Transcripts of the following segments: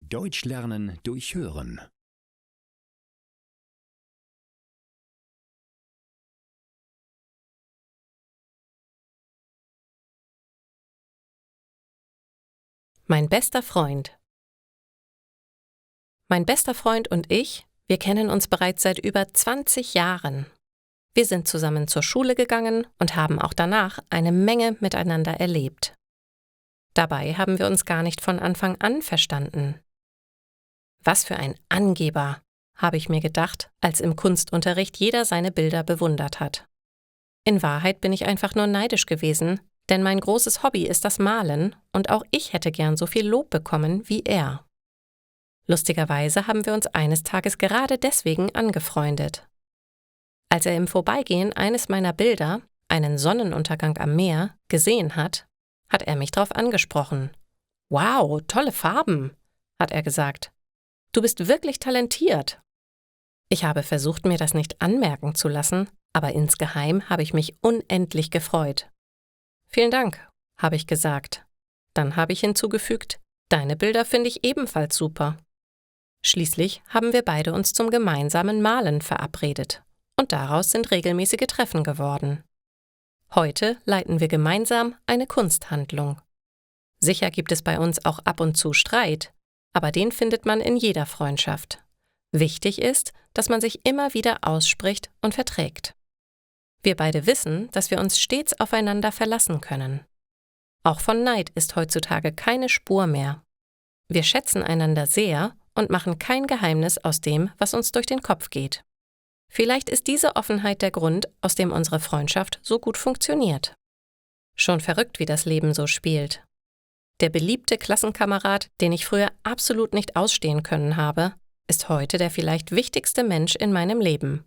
Deutsch lernen durch Hören. Mein bester Freund. Mein bester Freund und ich, wir kennen uns bereits seit über 20 Jahren. Wir sind zusammen zur Schule gegangen und haben auch danach eine Menge miteinander erlebt. Dabei haben wir uns gar nicht von Anfang an verstanden. Was für ein Angeber, habe ich mir gedacht, als im Kunstunterricht jeder seine Bilder bewundert hat. In Wahrheit bin ich einfach nur neidisch gewesen, denn mein großes Hobby ist das Malen und auch ich hätte gern so viel Lob bekommen wie er. Lustigerweise haben wir uns eines Tages gerade deswegen angefreundet. Als er im Vorbeigehen eines meiner Bilder, einen Sonnenuntergang am Meer, gesehen hat, hat er mich darauf angesprochen. »Wow, tolle Farben«, hat er gesagt. »Du bist wirklich talentiert.« Ich habe versucht, mir das nicht anmerken zu lassen, aber insgeheim habe ich mich unendlich gefreut. »Vielen Dank«, habe ich gesagt. Dann habe ich hinzugefügt, »Deine Bilder finde ich ebenfalls super.« Schließlich haben wir beide uns zum gemeinsamen Malen verabredet und daraus sind regelmäßige Treffen geworden. Heute leiten wir gemeinsam eine Kunsthandlung. Sicher gibt es bei uns auch ab und zu Streit, aber den findet man in jeder Freundschaft. Wichtig ist, dass man sich immer wieder ausspricht und verträgt. Wir beide wissen, dass wir uns stets aufeinander verlassen können. Auch von Neid ist heutzutage keine Spur mehr. Wir schätzen einander sehr und machen kein Geheimnis aus dem, was uns durch den Kopf geht. Vielleicht ist diese Offenheit der Grund, aus dem unsere Freundschaft so gut funktioniert. Schon verrückt, wie das Leben so spielt. Der beliebte Klassenkamerad, den ich früher absolut nicht ausstehen können habe, ist heute der vielleicht wichtigste Mensch in meinem Leben.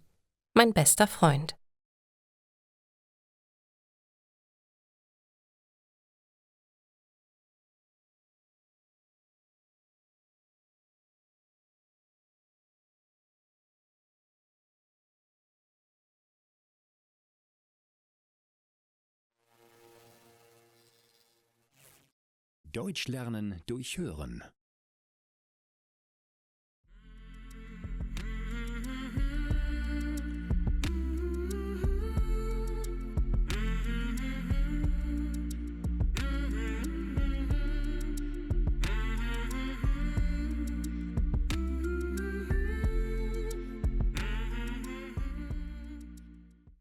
Mein bester Freund. Deutsch lernen durch Hören.